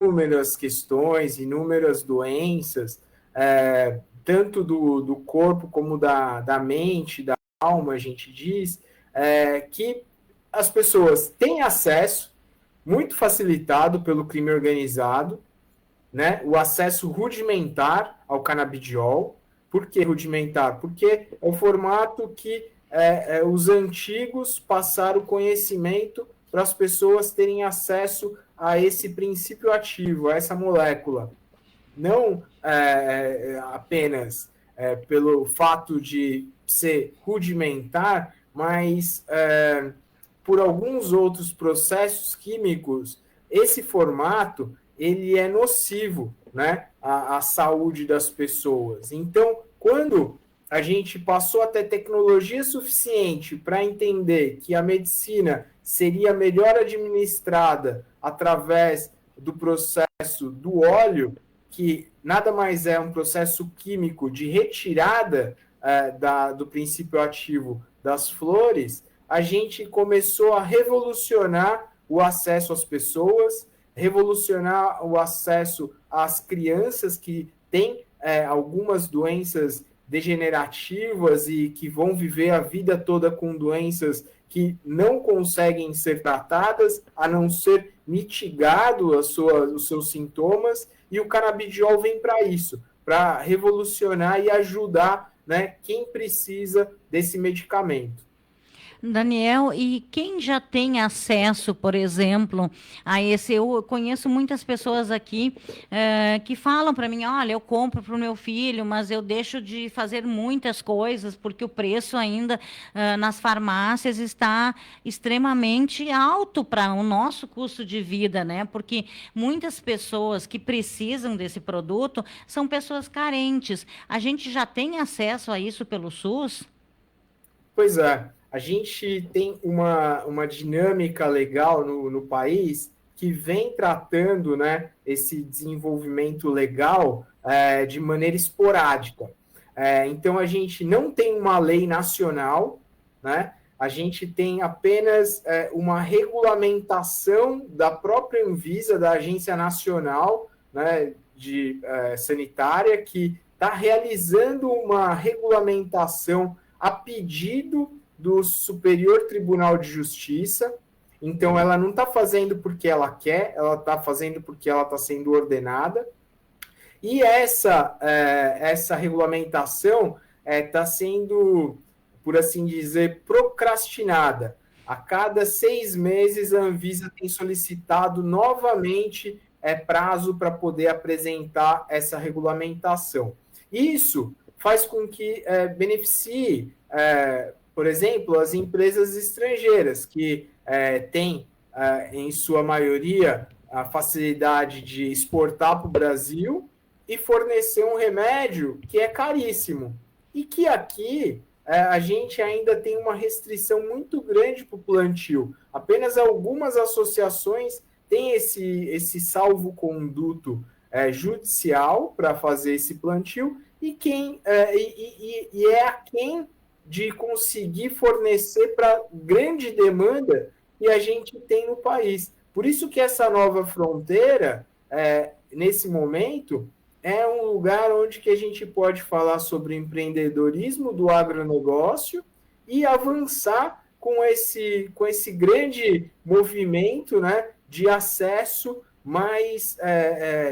inúmeras questões, inúmeras doenças, tanto do corpo como da mente, da alma, a gente diz, que as pessoas têm acesso, muito facilitado pelo crime organizado, né? O acesso rudimentar ao canabidiol. Por que rudimentar? Porque é o formato que os antigos passaram o conhecimento para as pessoas terem acesso a esse princípio ativo, a essa molécula. Não apenas pelo fato de ser rudimentar, mas por alguns outros processos químicos, esse formato ele é nocivo, né, à saúde das pessoas. Então, quando a gente passou a ter tecnologia suficiente para entender que a medicina seria melhor administrada através do processo do óleo, que nada mais é um processo químico de retirada do princípio ativo das flores, a gente começou a revolucionar o acesso às pessoas, revolucionar o acesso às crianças que têm algumas doenças degenerativas e que vão viver a vida toda com doenças que não conseguem ser tratadas, a não ser mitigado os seus sintomas, e o canabidiol vem para isso, para revolucionar e ajudar, né, quem precisa desse medicamento. Daniel, e quem já tem acesso, por exemplo, a esse? Eu conheço muitas pessoas aqui que falam para mim: olha, eu compro para o meu filho, mas eu deixo de fazer muitas coisas porque o preço ainda nas farmácias está extremamente alto para o nosso custo de vida, né? Porque muitas pessoas que precisam desse produto são pessoas carentes. A gente já tem acesso a isso pelo SUS? Pois é, a gente tem uma dinâmica legal no país que vem tratando, né, esse desenvolvimento legal de maneira esporádica. Então, a gente não tem uma lei nacional, né? A gente tem apenas uma regulamentação da própria Anvisa, da Agência Nacional, né, Sanitária, que está realizando uma regulamentação a pedido do Superior Tribunal de Justiça. Então, ela não está fazendo porque ela quer, ela está fazendo porque ela está sendo ordenada. E essa regulamentação está sendo, por assim dizer, procrastinada. A cada 6 meses, a Anvisa tem solicitado novamente prazo para poder apresentar essa regulamentação. Isso faz com que beneficie, por exemplo, as empresas estrangeiras, que têm, em sua maioria, a facilidade de exportar para o Brasil e fornecer um remédio que é caríssimo. E que aqui a gente ainda tem uma restrição muito grande para o plantio. Apenas algumas associações têm esse salvo-conduto judicial para fazer esse plantio e é a quem de conseguir fornecer para grande demanda que a gente tem no país. Por isso que essa nova fronteira, nesse momento, é um lugar onde que a gente pode falar sobre empreendedorismo do agronegócio e avançar com esse grande movimento, né, de acesso mais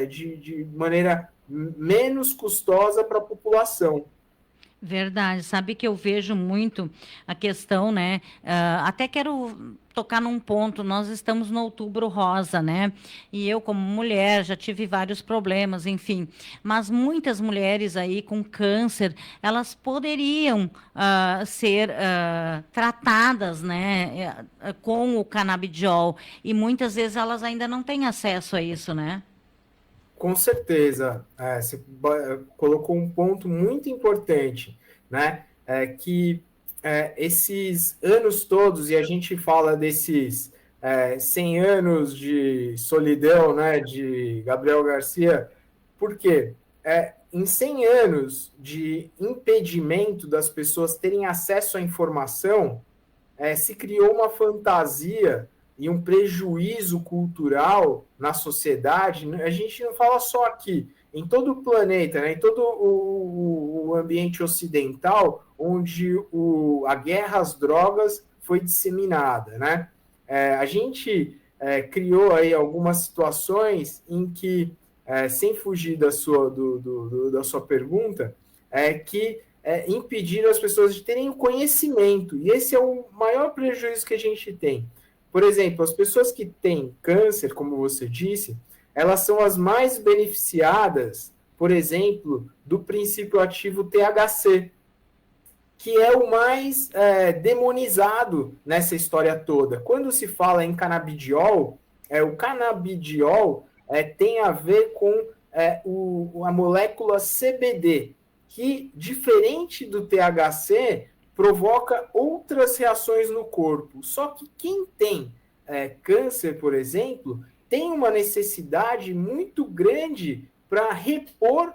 de maneira menos custosa para a população. Verdade, sabe que eu vejo muito a questão, né? Até quero tocar num ponto. Nós estamos no Outubro Rosa, né? E eu, como mulher, já tive vários problemas, enfim. Mas muitas mulheres aí com câncer, elas poderiam ser tratadas, né? Com o canabidiol. E muitas vezes elas ainda não têm acesso a isso, né? Com certeza, você colocou um ponto muito importante, né? Que esses anos todos, e a gente fala desses 100 anos de solidão, né, de Gabriel Garcia, por quê? Em 100 anos de impedimento das pessoas terem acesso à informação, se criou uma fantasia e um prejuízo cultural na sociedade, a gente não fala só aqui, em todo o planeta, né, em todo o ambiente ocidental, onde a guerra às drogas foi disseminada, né? A gente criou aí algumas situações em que, sem fugir da sua pergunta, que impediram as pessoas de terem o conhecimento, e esse é o maior prejuízo que a gente tem. Por exemplo, as pessoas que têm câncer, como você disse, elas são as mais beneficiadas, por exemplo, do princípio ativo THC, que é o mais demonizado nessa história toda. Quando se fala em canabidiol, o canabidiol tem a ver com a molécula CBD, que, diferente do THC, provoca outras reações no corpo. Só que quem tem câncer, por exemplo, tem uma necessidade muito grande para repor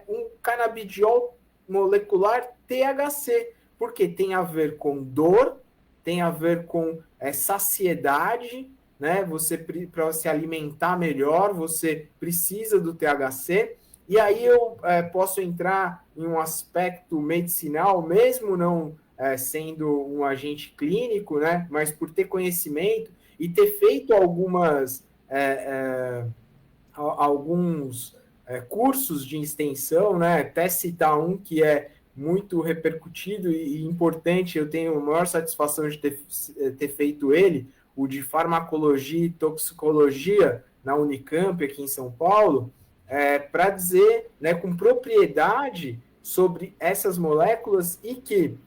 um canabidiol molecular THC, porque tem a ver com dor, tem a ver com saciedade, né? Para se alimentar melhor, você precisa do THC. E aí eu posso entrar em um aspecto medicinal, mesmo não sendo um agente clínico, né? Mas por ter conhecimento e ter feito alguns cursos de extensão, né? Até citar um que é muito repercutido e importante, eu tenho a maior satisfação de ter feito ele, o de farmacologia e toxicologia na Unicamp, aqui em São Paulo, para dizer, né, com propriedade sobre essas moléculas e que,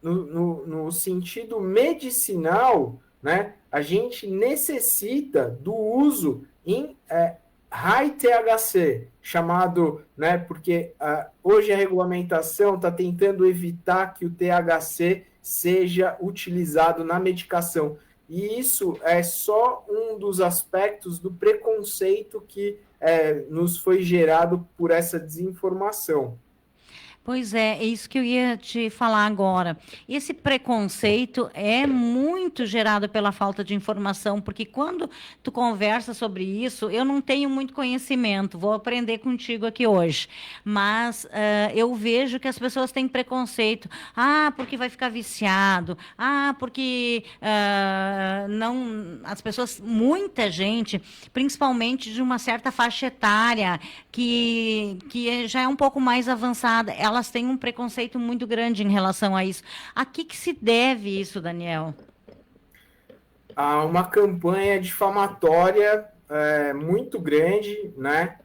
no sentido medicinal, né, a gente necessita do uso em high THC, chamado, né, porque hoje a regulamentação está tentando evitar que o THC seja utilizado na medicação. E isso é só um dos aspectos do preconceito que nos foi gerado por essa desinformação. Pois é isso que eu ia te falar agora. Esse preconceito é muito gerado pela falta de informação, porque quando tu conversa sobre isso, eu não tenho muito conhecimento, vou aprender contigo aqui hoje, mas eu vejo que as pessoas têm preconceito. Ah, porque vai ficar viciado. Ah, porque não. As pessoas, muita gente, principalmente de uma certa faixa etária, que já é um pouco mais avançada, elas têm um preconceito muito grande em relação a isso. A que se deve isso, Daniel? Há uma campanha difamatória muito grande, né,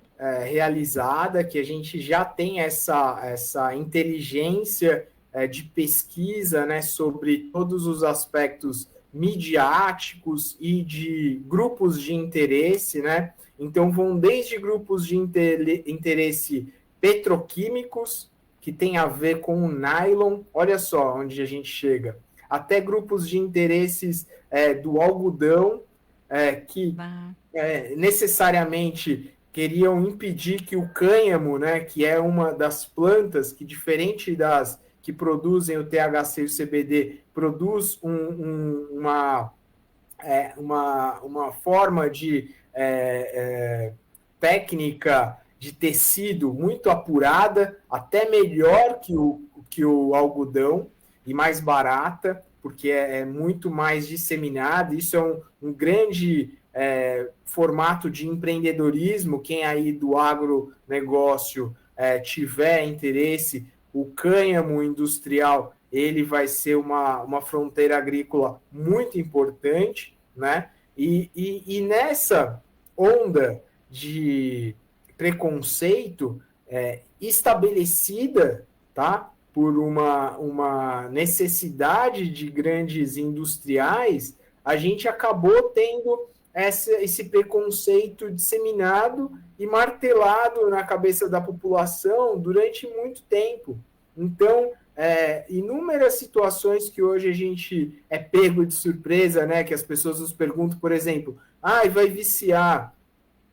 realizada, que a gente já tem essa inteligência de pesquisa, né, sobre todos os aspectos midiáticos e de grupos de interesse, né? Então, vão desde grupos de interesse petroquímicos, que tem a ver com o nylon, olha só onde a gente chega, até grupos de interesses do algodão, que necessariamente queriam impedir que o cânhamo, né, que é uma das plantas que, diferente das que produzem o THC e o CBD, produz uma forma de técnica de tecido muito apurada, até melhor que o algodão e mais barata, porque é muito mais disseminado. Isso é um grande formato de empreendedorismo. Quem aí do agronegócio tiver interesse, o cânhamo industrial ele vai ser uma fronteira agrícola muito importante, né? E nessa onda de preconceito estabelecida, tá, por uma necessidade de grandes industriais, a gente acabou tendo esse preconceito disseminado e martelado na cabeça da população durante muito tempo. Então, inúmeras situações que hoje a gente é pego de surpresa, né? Que as pessoas nos perguntam, por exemplo, vai viciar.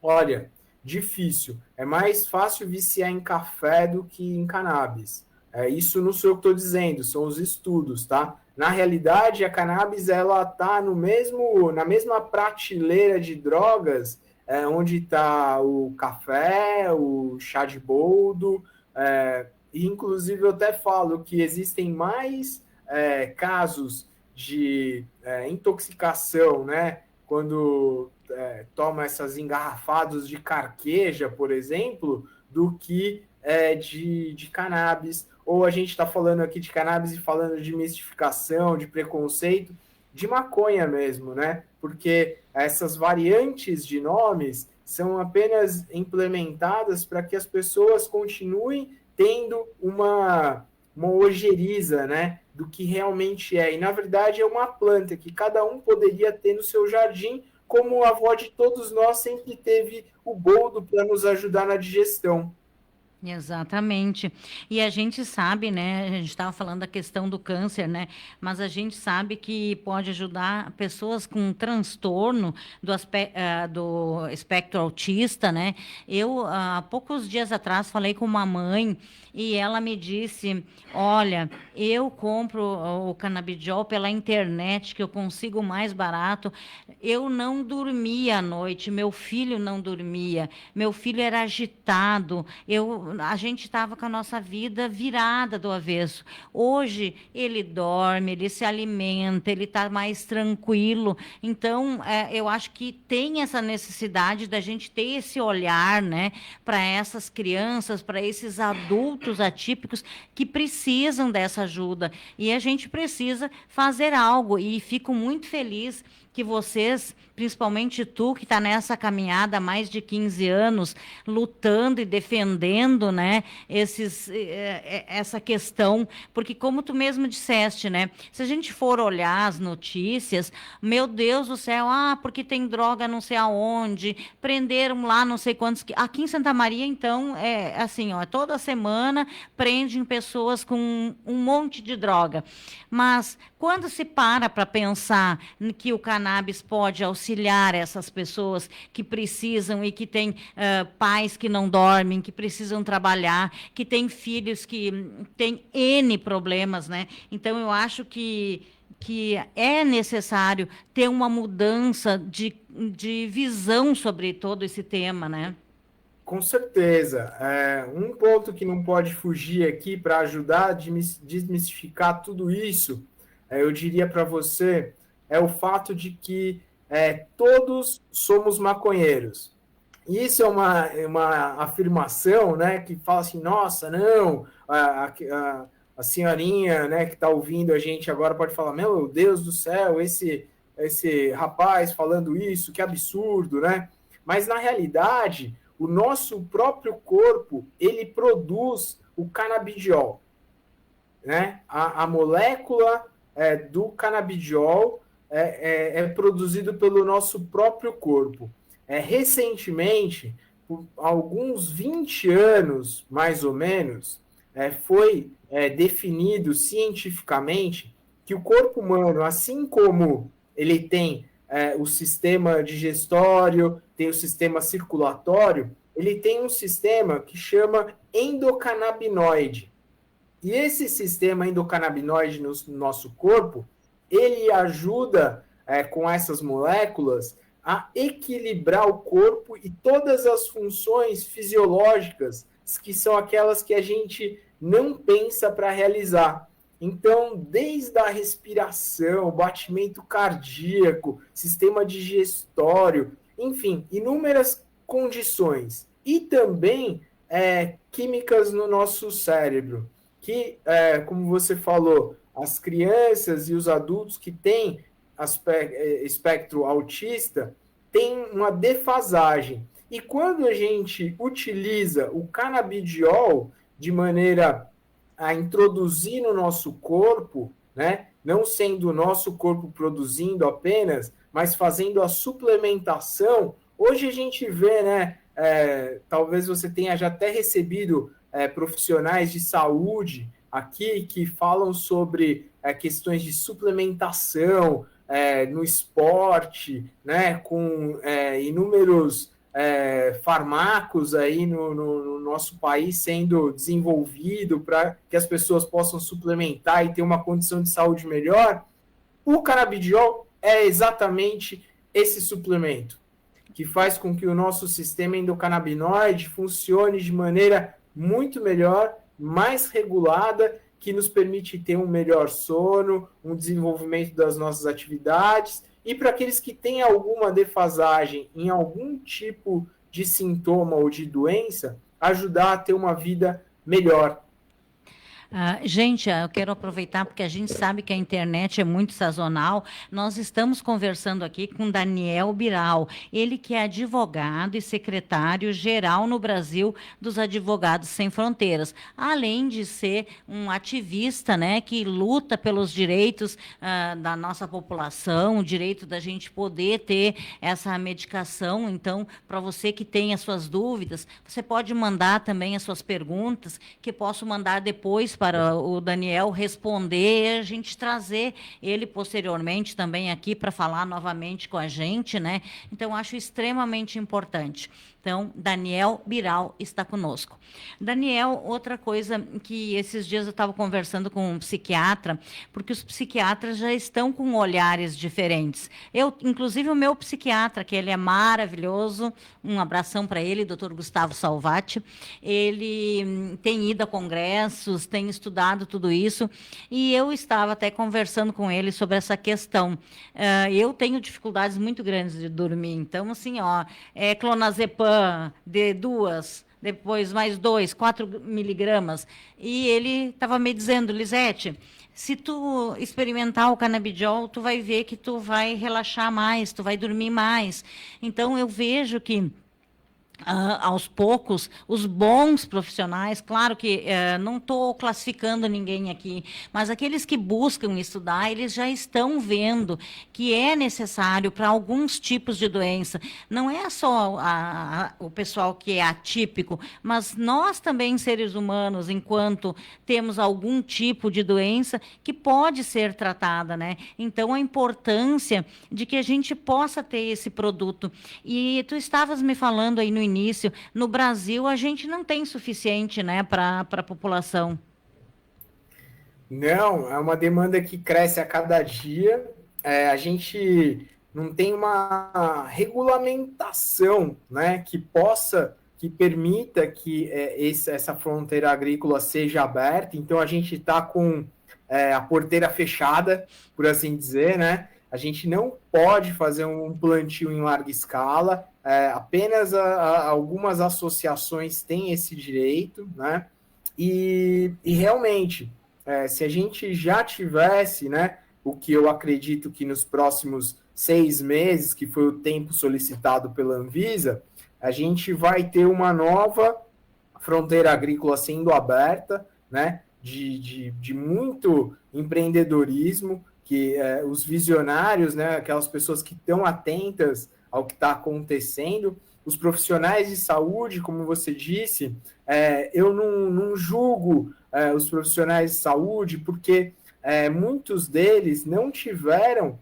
Olha, difícil. É mais fácil viciar em café do que em cannabis. Isso não sou eu que estou dizendo, são os estudos, tá? Na realidade, a cannabis ela está na mesma prateleira de drogas onde está o café, o chá de boldo, e inclusive eu até falo que existem mais casos de intoxicação, né? Quando toma essas engarrafadas de carqueja, por exemplo, do que de cannabis. Ou a gente está falando aqui de cannabis e falando de mistificação, de preconceito, de maconha mesmo, né? Porque essas variantes de nomes são apenas implementadas para que as pessoas continuem tendo uma ojeriza, né? Do que realmente é. E, na verdade, é uma planta que cada um poderia ter no seu jardim, como a avó de todos nós sempre teve o boldo para nos ajudar na digestão. Exatamente. E a gente sabe, né? A gente estava falando da questão do câncer, né? Mas a gente sabe que pode ajudar pessoas com transtorno do espectro autista, né? Eu, há poucos dias atrás, falei com uma mãe e ela me disse: Olha, eu compro o canabidiol pela internet, que eu consigo mais barato. Eu não dormia à noite, meu filho não dormia, meu filho era agitado. A gente estava com a nossa vida virada do avesso. Hoje ele dorme, ele se alimenta, ele está mais tranquilo. Então, eu acho que tem essa necessidade da gente ter esse olhar, né, para essas crianças, para esses adultos atípicos que precisam dessa ajuda. E a gente precisa fazer algo. E fico muito feliz que vocês, principalmente tu, que está nessa caminhada há mais de 15 anos, lutando e defendendo, né, essa questão, porque como tu mesmo disseste, né, se a gente for olhar as notícias, meu Deus do céu, porque tem droga não sei aonde, prenderam lá não sei quantos, aqui em Santa Maria, então, é assim, ó, toda semana prendem pessoas com um monte de droga, mas quando se para pensar que o cannabis pode auxiliar essas pessoas que precisam e que têm pais que não dormem, que precisam trabalhar, que têm filhos que têm N problemas, né? Então, eu acho que é necessário ter uma mudança de visão sobre todo esse tema, né? Com certeza. Um ponto que não pode fugir aqui para ajudar a desmistificar tudo isso, eu diria para você, é o fato de que todos somos maconheiros. E isso é uma afirmação, né, que fala assim, nossa, não, a senhorinha, né, que está ouvindo a gente agora pode falar, meu Deus do céu, esse rapaz falando isso, que absurdo, né? Mas, na realidade, o nosso próprio corpo, ele produz o canabidiol, né? A molécula do canabidiol é produzido pelo nosso próprio corpo. Recentemente, por alguns 20 anos, mais ou menos, foi definido cientificamente que o corpo humano, assim como ele tem o sistema digestório, tem o sistema circulatório, ele tem um sistema que chama endocannabinoide. E esse sistema endocannabinoide no nosso corpo, ele ajuda com essas moléculas a equilibrar o corpo e todas as funções fisiológicas, que são aquelas que a gente não pensa para realizar. Então, desde a respiração, batimento cardíaco, sistema digestório, enfim, inúmeras condições. E também químicas no nosso cérebro, que, como você falou, as crianças e os adultos que têm espectro autista têm uma defasagem. E quando a gente utiliza o canabidiol de maneira a introduzir no nosso corpo, né, não sendo o nosso corpo produzindo apenas, mas fazendo a suplementação, hoje a gente vê, né, talvez você tenha já até recebido profissionais de saúde aqui que falam sobre questões de suplementação no esporte, né, com inúmeros fármacos aí no nosso país sendo desenvolvido para que as pessoas possam suplementar e ter uma condição de saúde melhor, o canabidiol é exatamente esse suplemento, que faz com que o nosso sistema endocannabinoide funcione de maneira muito melhor, mais regulada, que nos permite ter um melhor sono, um desenvolvimento das nossas atividades, e para aqueles que têm alguma defasagem em algum tipo de sintoma ou de doença, ajudar a ter uma vida melhor. Gente, eu quero aproveitar porque a gente sabe que a internet é muito sazonal. Nós estamos conversando aqui com Daniel Biral, ele que é advogado e secretário-geral no Brasil dos Advogados Sem Fronteiras, além de ser um ativista, né, que luta pelos direitos da nossa população, o direito da gente poder ter essa medicação. Então, para você que tem as suas dúvidas, você pode mandar também as suas perguntas, que posso mandar depois para o Daniel responder e a gente trazer ele posteriormente também aqui para falar novamente com a gente, né? Então, acho extremamente importante. Então, Daniel Biral está conosco. Daniel, outra coisa que esses dias eu estava conversando com um psiquiatra, porque os psiquiatras já estão com olhares diferentes. Inclusive o meu psiquiatra, que ele é maravilhoso, um abração para ele, Dr. Gustavo Salvati, ele tem ido a congressos, tem estudado tudo isso, e eu estava até conversando com ele sobre essa questão. Eu tenho dificuldades muito grandes de dormir, então, assim, clonazepam, de 2, depois mais 2, 4 miligramas. E ele estava me dizendo, Lisete, se tu experimentar o canabidiol, tu vai ver que tu vai relaxar mais, tu vai dormir mais. Então, eu vejo que aos poucos, os bons profissionais, claro que não estou classificando ninguém aqui, mas aqueles que buscam estudar, eles já estão vendo que é necessário para alguns tipos de doença. Não é só o pessoal que é atípico, mas nós também, seres humanos, enquanto temos algum tipo de doença que pode ser tratada, né? Então, a importância de que a gente possa ter esse produto. E tu estavas me falando aí no início, no Brasil a gente não tem suficiente, né, para a população. Não, é uma demanda que cresce a cada dia. A gente não tem uma regulamentação, né, que permita que essa fronteira agrícola seja aberta. Então a gente está com a porteira fechada, por assim dizer, né? A gente não pode fazer um plantio em larga escala, apenas algumas associações têm esse direito, né? E realmente, se a gente já tivesse, né, o que eu acredito que nos próximos 6 meses, que foi o tempo solicitado pela Anvisa, a gente vai ter uma nova fronteira agrícola sendo aberta, né, de muito empreendedorismo, que os visionários, né, aquelas pessoas que estão atentas ao que está acontecendo, os profissionais de saúde, como você disse, eu não julgo os profissionais de saúde, porque muitos deles não tiveram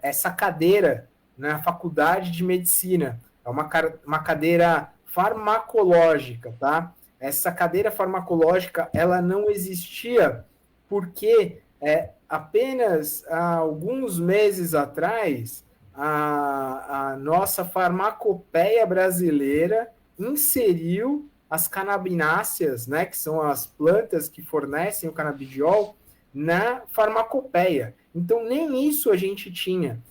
essa cadeira na faculdade de medicina. É uma cadeira farmacológica, tá? Essa cadeira farmacológica, ela não existia porque apenas há alguns meses atrás, a nossa farmacopeia brasileira inseriu as canabináceas, né, que são as plantas que fornecem o canabidiol, na farmacopeia. Então, nem isso a gente tinha.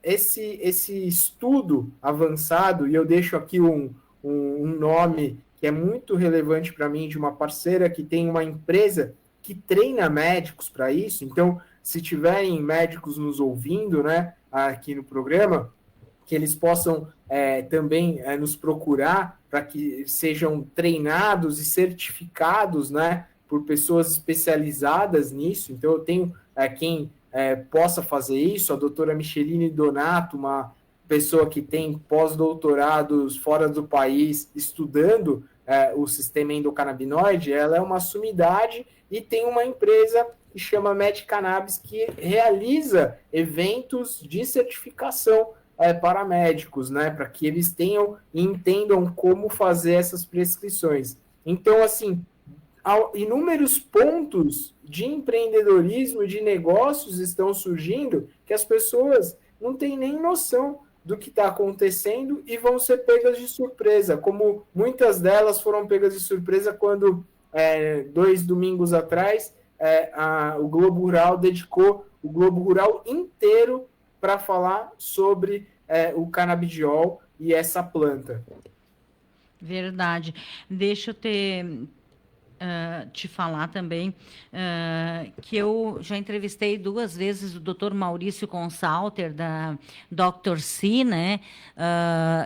Esse estudo avançado, e eu deixo aqui um nome que é muito relevante para mim, de uma parceira que tem uma empresa que treina médicos para isso. Então, se tiverem médicos nos ouvindo, né, aqui no programa, que eles possam também nos procurar para que sejam treinados e certificados, né, por pessoas especializadas nisso. Então, eu tenho quem possa fazer isso, a doutora Micheline Donato, uma pessoa que tem pós-doutorados fora do país, estudando o sistema endocannabinoide. Ela é uma sumidade e tem uma empresa que chama MedCannabis, que realiza eventos de certificação paramédicos, né, para que eles tenham e entendam como fazer essas prescrições. Então, assim, inúmeros pontos de empreendedorismo e de negócios estão surgindo que as pessoas não têm nem noção do que está acontecendo e vão ser pegas de surpresa, como muitas delas foram pegas de surpresa quando, 2 domingos atrás, o Globo Rural dedicou o Globo Rural inteiro para falar sobre o canabidiol e essa planta. Verdade. Deixa eu te falar também que eu já entrevistei 2 vezes o Dr. Maurício Consalter, da Dr. C, né?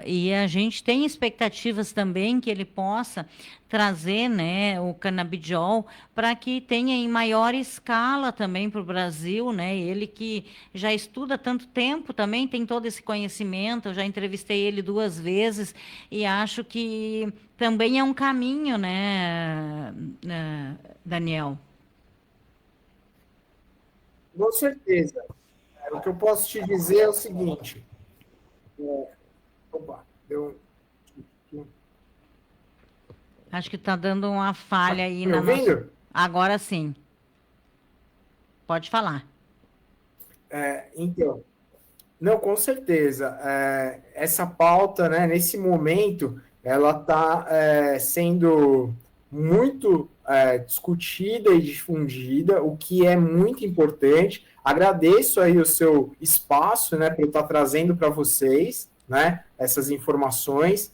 E a gente tem expectativas também que ele possa trazer, né, o canabidiol para que tenha em maior escala também para o Brasil, né? Ele que já estuda tanto tempo também tem todo esse conhecimento. Eu já entrevistei ele 2 vezes e acho que também é um caminho, né, Daniel? Com certeza. O que eu posso te dizer é o seguinte. Opa, deu. Acho que está dando uma falha aí na nossa... Agora sim. Pode falar. Então, não, com certeza. Essa pauta, né, nesse momento, ela está sendo muito discutida e difundida, o que é muito importante. Agradeço aí o seu espaço, né, para eu estar trazendo para vocês, né, essas informações.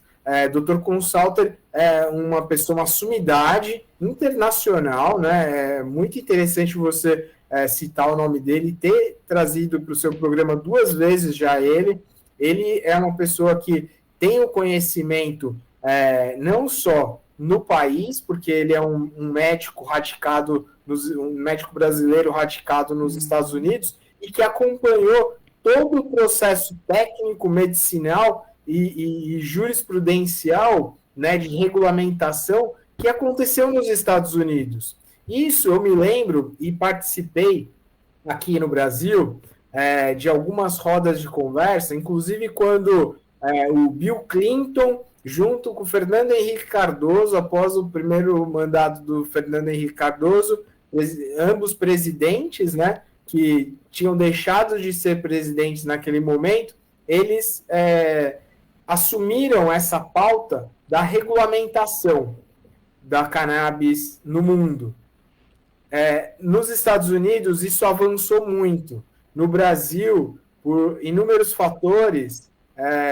Dr. Consalter é uma pessoa, uma sumidade internacional, né? É muito interessante você citar o nome dele e ter trazido para o seu programa 2 vezes já ele. Ele é uma pessoa que tem o conhecimento não só no país, porque ele é um médico radicado, um médico brasileiro radicado nos Estados Unidos, e que acompanhou todo o processo técnico, medicinal e jurisprudencial, né, de regulamentação que aconteceu nos Estados Unidos. Isso eu me lembro e participei aqui no Brasil de algumas rodas de conversa, inclusive quando o Bill Clinton, junto com o Fernando Henrique Cardoso, após o primeiro mandato do Fernando Henrique Cardoso, ambos presidentes, né, que tinham deixado de ser presidentes naquele momento, eles assumiram essa pauta da regulamentação da cannabis no mundo. Nos Estados Unidos, isso avançou muito. No Brasil, por inúmeros fatores,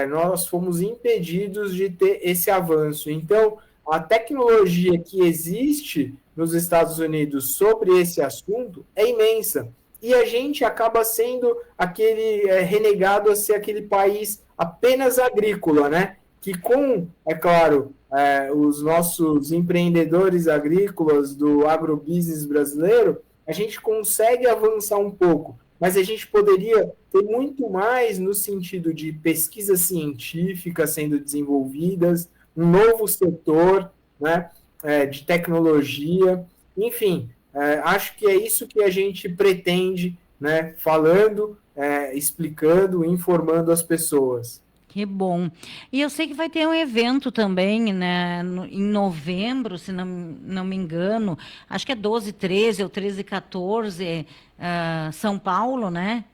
nós fomos impedidos de ter esse avanço. Então, a tecnologia que existe nos Estados Unidos sobre esse assunto é imensa. E a gente acaba sendo aquele renegado a ser aquele país apenas agrícola, né? Que com, é claro, os nossos empreendedores agrícolas do agrobusiness brasileiro, a gente consegue avançar um pouco, mas a gente poderia ter muito mais no sentido de pesquisas científicas sendo desenvolvidas, um novo setor, né, de tecnologia, enfim, acho que é isso que a gente pretende, né, falando, explicando, informando as pessoas. Que bom. E eu sei que vai ter um evento também, né, em novembro, se não me engano, acho que é 12, 13 ou 13, 14, São Paulo, né?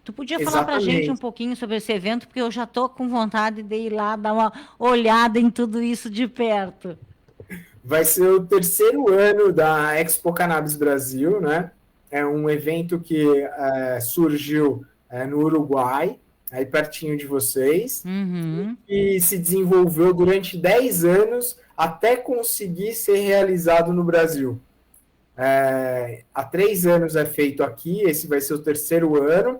Tu podia falar para a gente um pouquinho sobre esse evento, porque eu já estou com vontade de ir lá dar uma olhada em tudo isso de perto. Vai ser o 3º ano da Expo Cannabis Brasil, né? É um evento que surgiu no Uruguai, aí pertinho de vocês, e se desenvolveu durante 10 anos até conseguir ser realizado no Brasil. Há 3 anos é feito aqui, esse vai ser o 3º ano.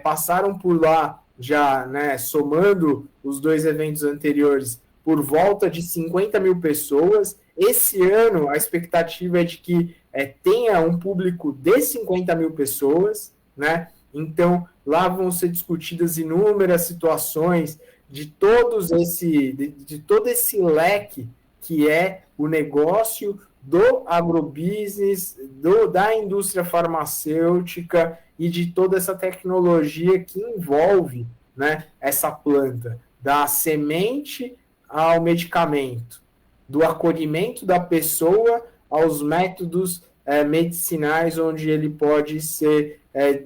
Passaram por lá já, né, somando os 2 eventos anteriores, por volta de 50 mil pessoas. Esse ano, a expectativa é de que tenha um público de 50 mil pessoas, né? Então, lá vão ser discutidas inúmeras situações de todo esse leque que é o negócio do agrobusiness, da indústria farmacêutica e de toda essa tecnologia que envolve, né, essa planta, da semente ao medicamento, do acolhimento da pessoa aos métodos medicinais onde ele pode ser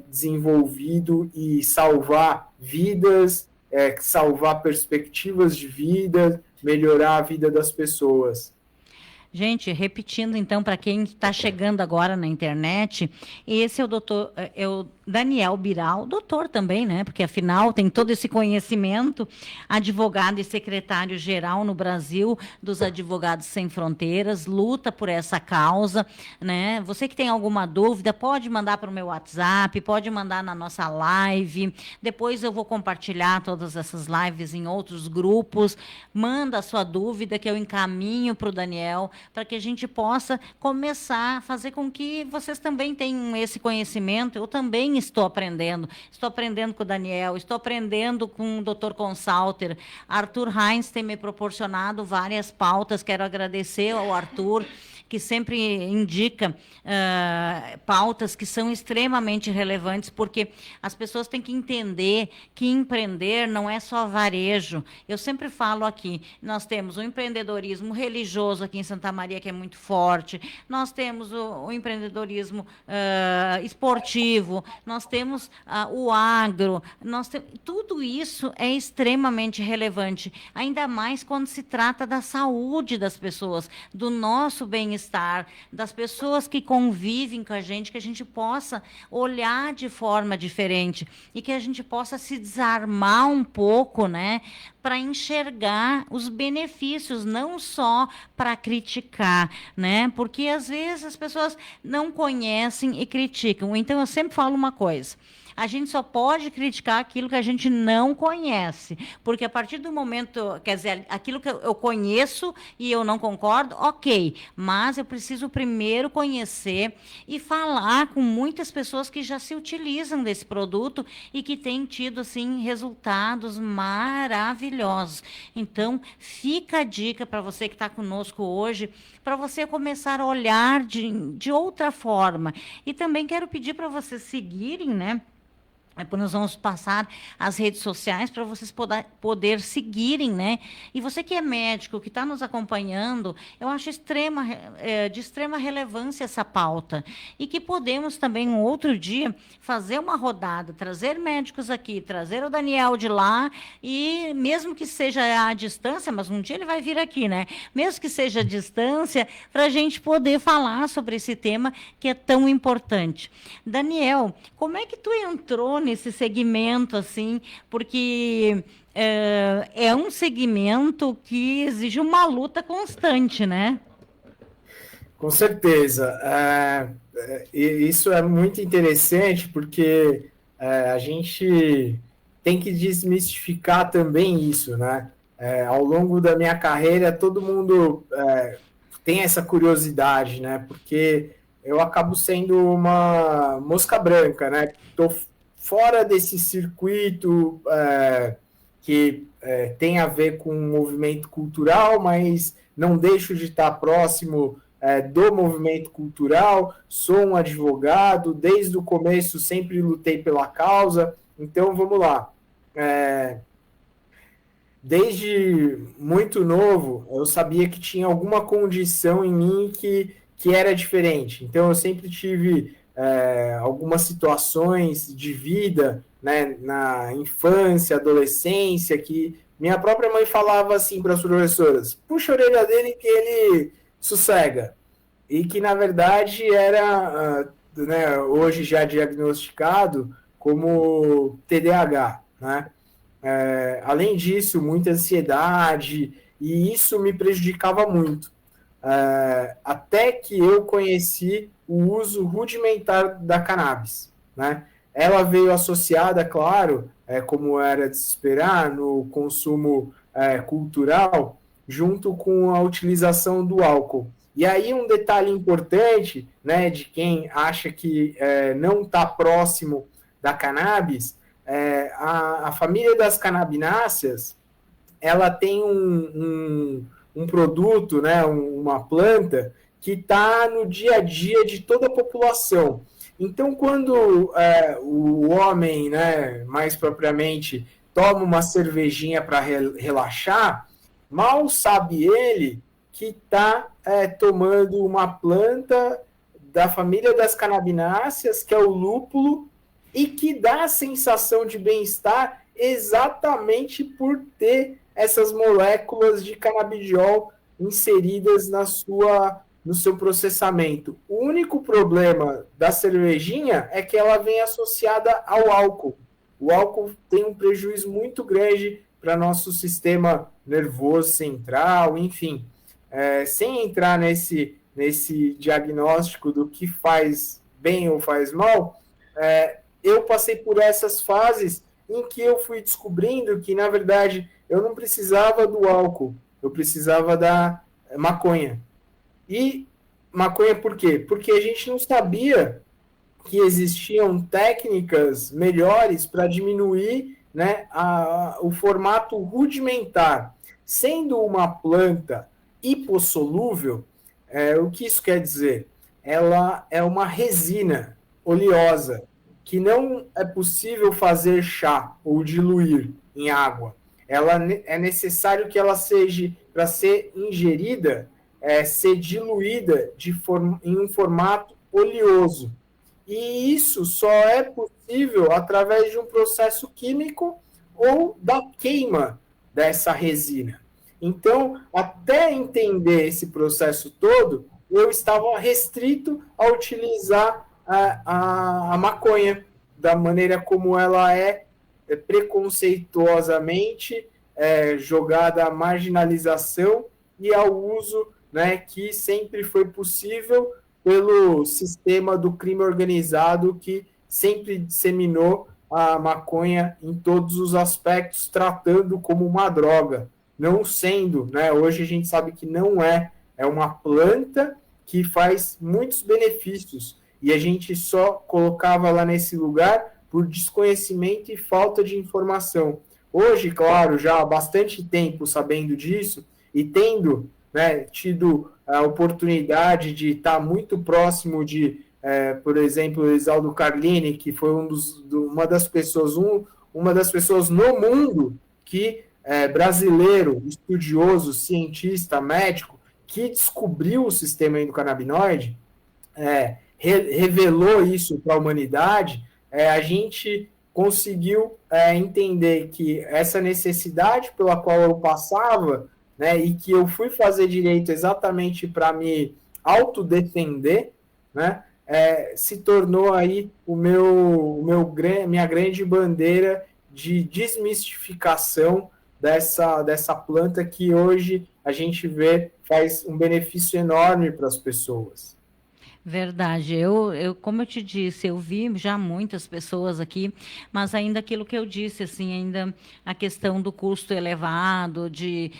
desenvolvido e salvar vidas, salvar perspectivas de vida, melhorar a vida das pessoas. Gente, repetindo então para quem está chegando agora na internet, esse é o doutor, é o Daniel Biral, doutor também, né? Porque afinal tem todo esse conhecimento, advogado e secretário-geral no Brasil dos Advogados Sem Fronteiras, luta por essa causa, né? Você que tem alguma dúvida, pode mandar para o meu WhatsApp, pode mandar na nossa live. Depois eu vou compartilhar todas essas lives em outros grupos. Manda a sua dúvida que eu encaminho para o Daniel, para que a gente possa começar a fazer com que vocês também tenham esse conhecimento. Eu também estou aprendendo com o Daniel, estou aprendendo com o Dr. Consalter. Arthur Heinz tem me proporcionado várias pautas, quero agradecer ao Arthur, que sempre indica pautas que são extremamente relevantes, porque as pessoas têm que entender que empreender não é só varejo. Eu sempre falo aqui, nós temos o empreendedorismo religioso aqui em Santa Maria, que é muito forte, nós temos o empreendedorismo esportivo, nós temos o agro, tudo isso é extremamente relevante, ainda mais quando se trata da saúde das pessoas, do nosso bem-estar, das pessoas que convivem com a gente, que a gente possa olhar de forma diferente e que a gente possa se desarmar um pouco, né, para enxergar os benefícios, não só para criticar, né? Porque às vezes as pessoas não conhecem e criticam. Então eu sempre falo uma coisa: a gente só pode criticar aquilo que a gente não conhece, porque a partir do momento, quer dizer, aquilo que eu conheço e eu não concordo, ok, mas eu preciso primeiro conhecer e falar com muitas pessoas que já se utilizam desse produto e que têm tido, assim, resultados maravilhosos. Então, fica a dica para você que está conosco hoje, para você começar a olhar de outra forma. E também quero pedir para vocês seguirem, né? Nós vamos passar as redes sociais para vocês poder seguirem, né? E você que é médico, que está nos acompanhando, eu acho de extrema relevância essa pauta. E que podemos também, um outro dia, fazer uma rodada, trazer médicos aqui, trazer o Daniel de lá, e mesmo que seja à distância, mas um dia ele vai vir aqui, né? Mesmo que seja à distância, para a gente poder falar sobre esse tema que é tão importante. Daniel, como é que tu entrou nesse segmento, assim, porque é um segmento que exige uma luta constante, né? Com certeza. Isso é muito interessante, porque a gente tem que desmistificar também isso, né? Ao longo da minha carreira, todo mundo tem essa curiosidade, né? Porque eu acabo sendo uma mosca branca, né? Estou fora desse circuito que tem a ver com o movimento cultural, mas não deixo de estar próximo do movimento cultural, sou um advogado, desde o começo sempre lutei pela causa, então vamos lá. Desde muito novo, eu sabia que tinha alguma condição em mim que era diferente, então eu sempre tive algumas situações de vida, né, na infância, adolescência, que minha própria mãe falava assim para as professoras: puxa a orelha dele que ele sossega. E que, na verdade, era, né, hoje já diagnosticado como TDAH, né? Além disso, muita ansiedade, e isso me prejudicava muito. Até que eu conheci o uso rudimentar da cannabis, né? Ela veio associada, claro, como era de se esperar, no consumo cultural, junto com a utilização do álcool. E aí um detalhe importante, né, de quem acha que não está próximo da cannabis, a família das canabináceas, ela tem um produto, né, uma planta que está no dia a dia de toda a população. Então, quando o homem, né, mais propriamente, toma uma cervejinha para relaxar, mal sabe ele que está tomando uma planta da família das canabináceas, que é o lúpulo, e que dá a sensação de bem-estar exatamente por ter essas moléculas de canabidiol inseridas no seu processamento. O único problema da cervejinha é que ela vem associada ao álcool. O álcool tem um prejuízo muito grande para nosso sistema nervoso central, enfim. Sem entrar nesse diagnóstico do que faz bem ou faz mal, eu passei por essas fases em que eu fui descobrindo que, na verdade, eu não precisava do álcool, eu precisava da maconha. E maconha por quê? Porque a gente não sabia que existiam técnicas melhores para diminuir, né, o formato rudimentar. Sendo uma planta hipossolúvel, o que isso quer dizer? Ela é uma resina oleosa que não é possível fazer chá ou diluir em água. É necessário que ela seja, para ser ingerida, ser diluída em um formato oleoso. E isso só é possível através de um processo químico ou da queima dessa resina. Então, até entender esse processo todo, eu estava restrito a utilizar a maconha da maneira como ela é preconceituosamente jogada à marginalização e ao uso, né, que sempre foi possível pelo sistema do crime organizado que sempre disseminou a maconha em todos os aspectos, tratando como uma droga, não sendo, né? Hoje a gente sabe que não é uma planta que faz muitos benefícios, e a gente só colocava lá nesse lugar por desconhecimento e falta de informação. Hoje, claro, já há bastante tempo sabendo disso e tendo, né, tido a oportunidade de estar muito próximo de, por exemplo, Esaldo Carlini, que foi uma das pessoas no mundo que brasileiro, estudioso, cientista, médico, que descobriu o sistema endocannabinoide, revelou isso para a humanidade, a gente conseguiu entender que essa necessidade pela qual eu passava, né, e que eu fui fazer direito exatamente para me autodefender, né, se tornou aí minha grande bandeira de desmistificação dessa planta que hoje a gente vê faz um benefício enorme para as pessoas. Verdade. Como eu te disse, eu vi já muitas pessoas aqui, mas ainda aquilo que eu disse, assim, ainda a questão do custo elevado, de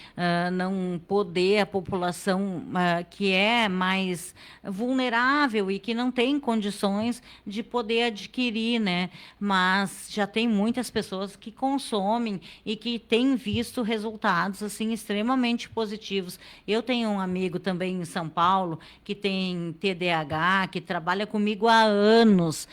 não poder a população que é mais vulnerável e que não tem condições de poder adquirir, né? Mas já tem muitas pessoas que consomem e que têm visto resultados, assim, extremamente positivos. Eu tenho um amigo também em São Paulo que tem TDAH, que trabalha comigo há anos,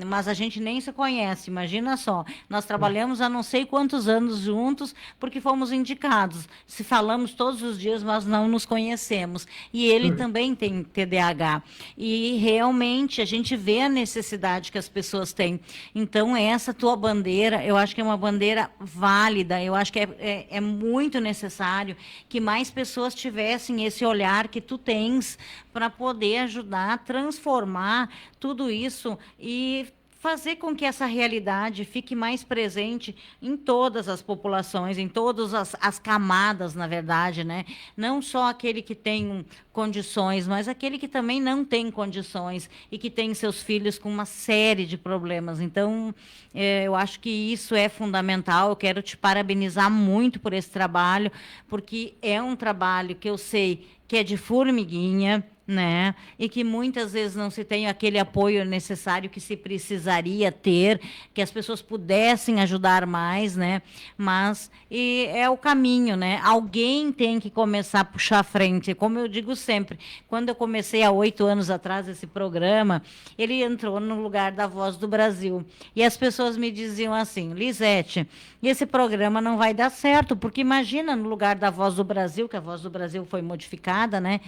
mas a gente nem se conhece, imagina só. Nós trabalhamos há não sei quantos anos juntos, porque fomos indicados. Se falamos todos os dias, mas não nos conhecemos. E ele também tem TDAH. E realmente a gente vê a necessidade que as pessoas têm. Então, essa tua bandeira, eu acho que é uma bandeira válida, eu acho que é muito necessário que mais pessoas tivessem esse olhar que tu tens para poder ajudar a transformar tudo isso e fazer com que essa realidade fique mais presente em todas as populações, em todas as camadas, na verdade, né? Não só aquele que tem condições, mas aquele que também não tem condições e que tem seus filhos com uma série de problemas. Então, eu acho que isso é fundamental. Eu quero te parabenizar muito por esse trabalho, porque é um trabalho que eu sei que é de formiguinha, né? E que muitas vezes não se tem aquele apoio necessário que se precisaria ter, que as pessoas pudessem ajudar mais, né? Mas é o caminho, né? Alguém tem que começar a puxar a frente. Como eu digo sempre, quando eu comecei há 8 anos atrás esse programa, ele entrou no lugar da Voz do Brasil. E as pessoas me diziam assim, Lisete, esse programa não vai dar certo, porque imagina no lugar da Voz do Brasil, que a Voz do Brasil foi modificada, né?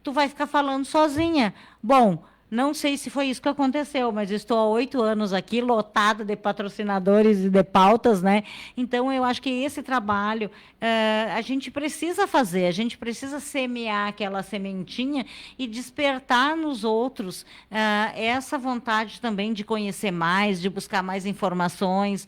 Tu vai ficar falando sozinha. Bom, não sei se foi isso que aconteceu, mas estou há 8 anos aqui, lotada de patrocinadores e de pautas, né? Então, eu acho que esse trabalho a gente precisa fazer, a gente precisa semear aquela sementinha e despertar nos outros essa vontade também de conhecer mais, de buscar mais informações,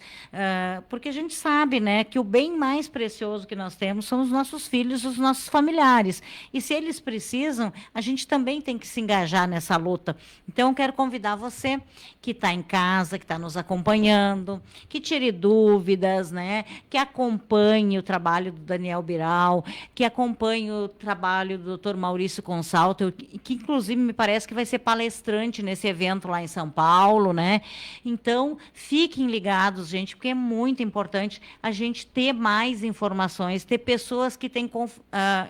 porque a gente sabe, né, que o bem mais precioso que nós temos são os nossos filhos, os nossos familiares. E se eles precisam, a gente também tem que se engajar nessa luta. Então, eu quero convidar você que está em casa, que está nos acompanhando, que tire dúvidas, né? Que acompanhe o trabalho do Daniel Biral, que acompanhe o trabalho do Dr. Maurício Consalto, que inclusive me parece que vai ser palestrante nesse evento lá em São Paulo, né? Então, fiquem ligados, gente, porque é muito importante a gente ter mais informações, ter pessoas que têm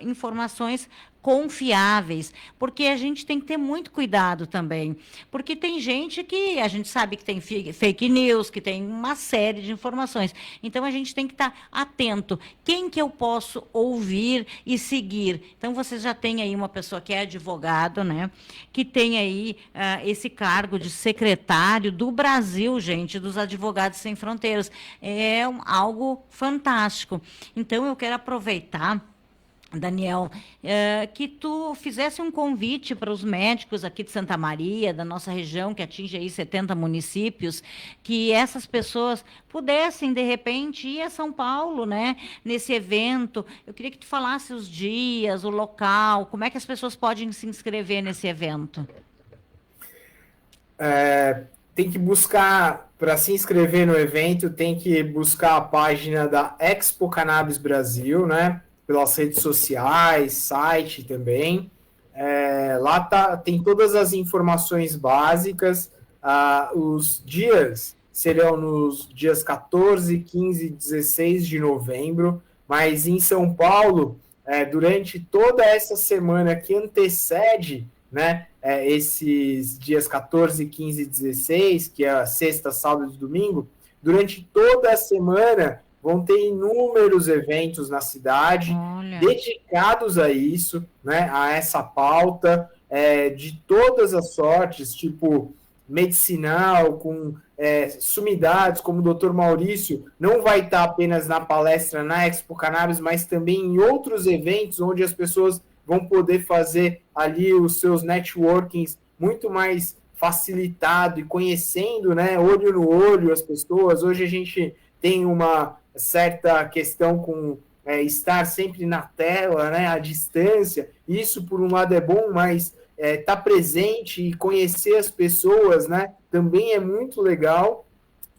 informações confiáveis, porque a gente tem que ter muito cuidado também, porque tem gente que a gente sabe que tem fake news, que tem uma série de informações, então a gente tem que estar atento, quem que eu posso ouvir e seguir. Então você já tem aí uma pessoa que é advogado, né, que tem aí esse cargo de secretário do Brasil, gente, dos Advogados Sem Fronteiras, é algo fantástico. Então eu quero aproveitar, Daniel, que tu fizesse um convite para os médicos aqui de Santa Maria, da nossa região, que atinge aí 70 municípios, que essas pessoas pudessem, de repente, ir a São Paulo, né, nesse evento. Eu queria que tu falasse os dias, o local, como é que as pessoas podem se inscrever nesse evento? Tem que buscar, para se inscrever no evento, tem que buscar a página da Expo Cannabis Brasil, né? Pelas redes sociais, site também. Lá tem todas as informações básicas. Os dias serão nos dias 14, 15 e 16 de novembro, mas em São Paulo, durante toda essa semana que antecede, né, esses dias 14, 15 e 16, que é a sexta, sábado e domingo, durante toda a semana vão ter inúmeros eventos na cidade. Olha, dedicados a isso, né, a essa pauta, de todas as sortes, tipo medicinal, com sumidades, como o Dr. Maurício, não vai estar apenas na palestra na Expo Cannabis, mas também em outros eventos onde as pessoas vão poder fazer ali os seus networkings muito mais facilitado e conhecendo, né, olho no olho as pessoas. Hoje a gente tem uma certa questão com estar sempre na tela, né, à distância. Isso, por um lado, é bom, mas estar presente e conhecer as pessoas, né, também é muito legal.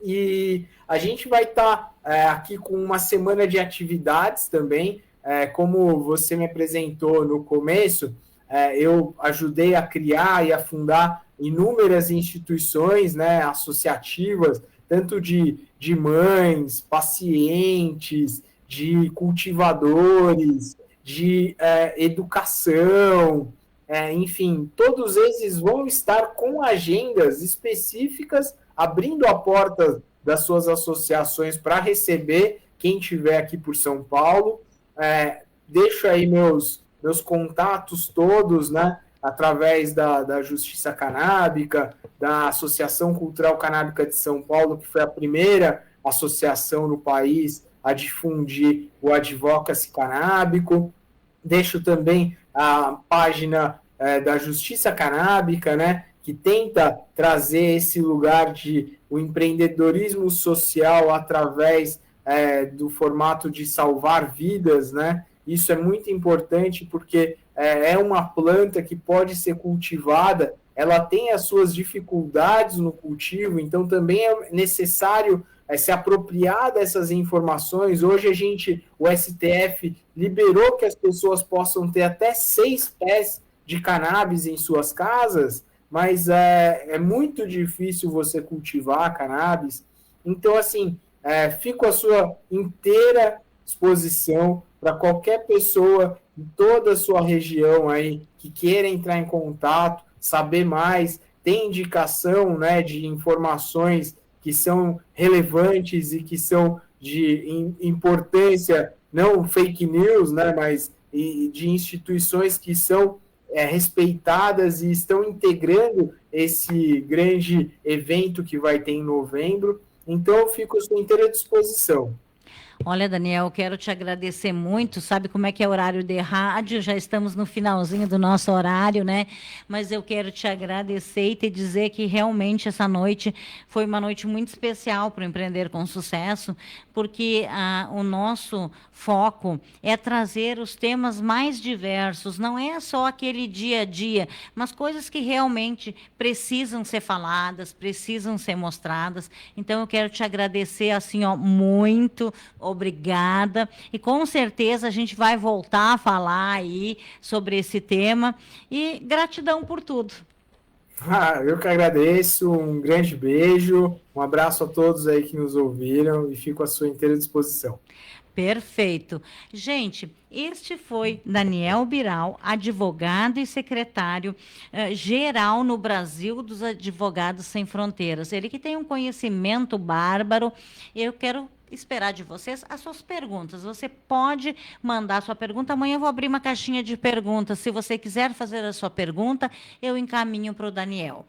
E a gente vai estar aqui com uma semana de atividades também. Como você me apresentou no começo, eu ajudei a criar e a fundar inúmeras instituições, né, associativas, tanto de mães, pacientes, de cultivadores, de educação, enfim, todos esses vão estar com agendas específicas, abrindo a porta das suas associações para receber quem estiver aqui por São Paulo. Deixo aí meus contatos todos, né, através da Justiça Canábica, da Associação Cultural Canábica de São Paulo, que foi a primeira associação no país a difundir o advocacy canábico. Deixo também a página da Justiça Canábica, né, que tenta trazer esse lugar de o empreendedorismo social através do formato de salvar vidas, né? Isso é muito importante porque é uma planta que pode ser cultivada, ela tem as suas dificuldades no cultivo, então também é necessário se apropriar dessas informações. Hoje o STF liberou que as pessoas possam ter até 6 pés de cannabis em suas casas, mas é muito difícil você cultivar cannabis. Então, assim, fico à sua inteira disposição para qualquer pessoa em toda a sua região aí que queira entrar em contato, saber mais, tem indicação, né, de informações que são relevantes e que são de importância, não fake news, né, mas de instituições que são respeitadas e estão integrando esse grande evento que vai ter em novembro. Então, eu fico à sua inteira disposição. Olha, Daniel, quero te agradecer muito. Sabe como é que é o horário de rádio? Já estamos no finalzinho do nosso horário, né? Mas eu quero te agradecer e te dizer que realmente essa noite foi uma noite muito especial para o Empreender com Sucesso, porque o nosso foco é trazer os temas mais diversos, não é só aquele dia a dia, mas coisas que realmente precisam ser faladas, precisam ser mostradas. Então, eu quero te agradecer assim, ó, muito. Obrigada. E com certeza a gente vai voltar a falar aí sobre esse tema. E gratidão por tudo. Eu que agradeço, um grande beijo, um abraço a todos aí que nos ouviram e fico à sua inteira disposição. Perfeito. Gente, este foi Daniel Biral, advogado e secretário geral no Brasil dos Advogados Sem Fronteiras. Ele que tem um conhecimento bárbaro. Eu quero esperar de vocês as suas perguntas. Você pode mandar a sua pergunta. Amanhã eu vou abrir uma caixinha de perguntas. Se você quiser fazer a sua pergunta, eu encaminho para o Daniel.